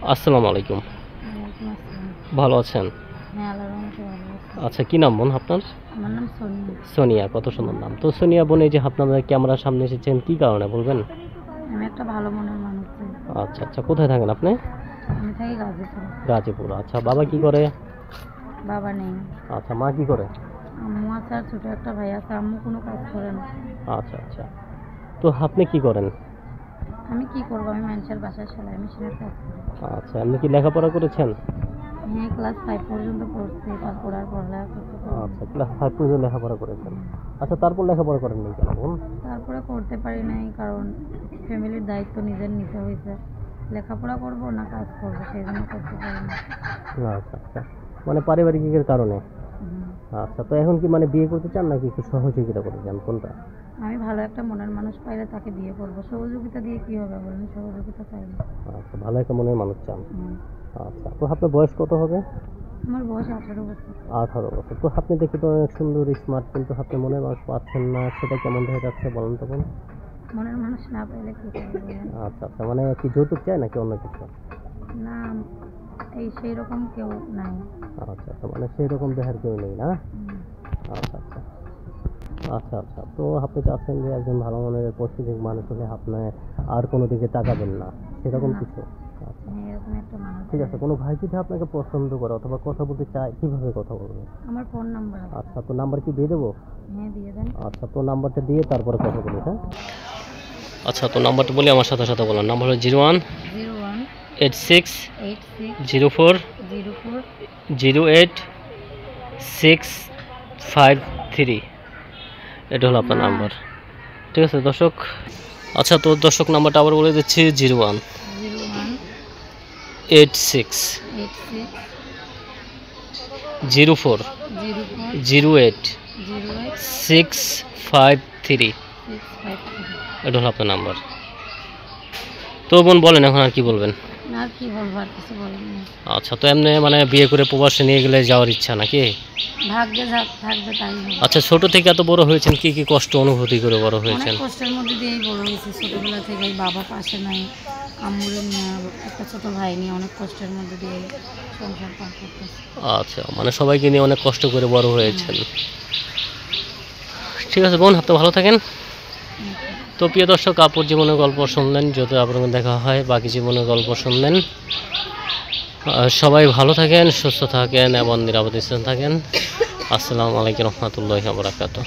আসসালামু আলাইকুম। ওয়ালাইকুম আসসালাম। ভালো আছেন? হ্যাঁ, আল্লাহর রহমতে ভালো আছি। আচ্ছা, কি নাম বোন আপনার? আমার নাম সোনিয়া। সোনিয়া, কত সুন্দর নাম। তো সোনিয়া বোন, এই যে আপনারা ক্যামেরার সামনে এসেছেন কি কারণে বলবেন? আমি একটা ভালো মনের মানুষ চাই। আচ্ছা আচ্ছা, কোথায় থাকেন আপনি? আমি থাকি গাজীপুরে। গাজীপুর। আচ্ছা, বাবা কি করে? বাবা নেই। আচ্ছা, মা কি করে? আম্মু আছে আর ছোটো একটা ভাই আছে। আম্মু কোনো কাজ করে না। আচ্ছা আচ্ছা, তো আপনি কি করেন? আমি কি করবো? আমি মানুষের বাসায় সেলাই মেশিনের কাজ করি। আচ্ছা, আপনি কি লেখাপড়া করেছেন? হ্যাঁ, ক্লাস 5 পর্যন্ত পড়ছি, তারপর আর পড়ালেখা করতে পারিনি। আচ্ছা, ক্লাস 5 পর্যন্ত লেখাপড়া করেছেন। আচ্ছা, তারপর লেখাপড়া করেননি কেন বোন? তারপরে করতে পারি নাই, কারণ ফ্যামিলির দায়িত্ব নিজের নিতে হয়েছে। লেখাপড়া করবো না কাজ করবো, সেই জন্য করতে পারি না। আচ্ছা আচ্ছা, মানে পারিবারিকের কারণে। হুম। আচ্ছা, তো এখন কি মানে বিয়ে করতে চান নাকি একটু সহযোগিতা করতে চান, কোনটা? আমি ভালো একটা মনের মানুষ পাইলে তাকে বিয়ে করবো। সহযোগিতা দিয়ে কি হবে বলেন? সহযোগিতা চাই না। আচ্ছা, ভালো একটা মনের মানুষ চান। হুম। আচ্ছা, তো আপনার বয়স কত হবে? আমার বয়স 18 বছর। 18 বছর। তো আপনি দেখে তো অনেক সুন্দর স্মার্ট, কিন্তু আপনি মনের মানুষ পাচ্ছেন না, সেটা কেমন হয়ে যাচ্ছে বলেন তো বোন? মনের মানুষ না পাইলে কি করবো বলেন? আচ্ছা আচ্ছা, মানে কি যৌতুক চাই নাকি অন্য কিছু? না, এই সেই রকম কেউ নাই। আচ্ছা আচ্ছা, মানে সেই রকম দেহার কেউ নেই না? হুম। আচ্ছা আচ্ছা। আচ্ছা আচ্ছা, তো আপনি চাচ্ছেন যে একজন ভালো মনের পরিস্থিতির মানুষ হলে আপনি আর কোনো দিকে তাকাবেন না, সেরকম না। কিছু? আচ্ছা, হ্যাঁ, এরকম একটা মানুষ ঠিক আছে। চাই। কোনো ভাই যদি আপনাকে পছন্দ করে অথবা কথা বলতে চায়, কিভাবে কথা বলবে? আমার ফোন নাম্বার আছে। আচ্ছা, তো নাম্বার কি দিয়ে দেবো? হ্যাঁ, দিয়ে দেন। আচ্ছা, তো নাম্বারটা দিয়ে তারপরে কথা বলি, হ্যাঁ? আচ্ছা, তো নাম্বারটা বলি, আমার সাথে সাথে বলুন। নাম্বার হলো 01 0186 86 04 04 08 653। এটা হলো আপনার নাম্বার, ঠিক আছে দর্শক? আচ্ছা, তো দর্শক নাম্বারটা আবার বলে দিচ্ছি: 01 01 86 86 04 04 08 08 653। 653। এটা হলো আপনার নাম্বার। তো বোন বলেন, এখন আর কি বলবেন? আর কি বলবো? আর কিছু বলেন না। আচ্ছা, তো এমনি মানে বিয়ে করে প্রবাসে নিয়ে গেলে যাওয়ার ইচ্ছা নাকি? ভাগ্যে যা থাকবে তাই হবে। আচ্ছা, ছোট থেকে এত বড় হয়েছেন, কি কি কষ্ট অনুভূতি করে বড় অনেক হয়েছেন? কষ্টের মধ্যে দিয়েই বড় হয়েছি। ছোটবেলা থেকেই বাবা পাশে নাই, আম্মুরে নিয়ে একটা ছোট ভাই নিয়ে অনেক কষ্টের মধ্যে দিয়ে সংসার পার করতেছি। আচ্ছা, মানে সবাইকে নিয়ে অনেক কষ্ট করে বড় হয়েছেন। ঠিক আছে বোন, আপনি ভালো থাকেন। তো প্রিয় দর্শক, আপুর জীবনের গল্প শুনলেন, যদি আপনার দেখা হয় বাকি জীবনের গল্প শুনলেন। সবাই ভালো থাকেন, সুস্থ থাকেন এবং নিরাপদে থাকেন। আসসালামু আলাইকুম রহমতুল্লাহি ওয়া বারাকাতুহু।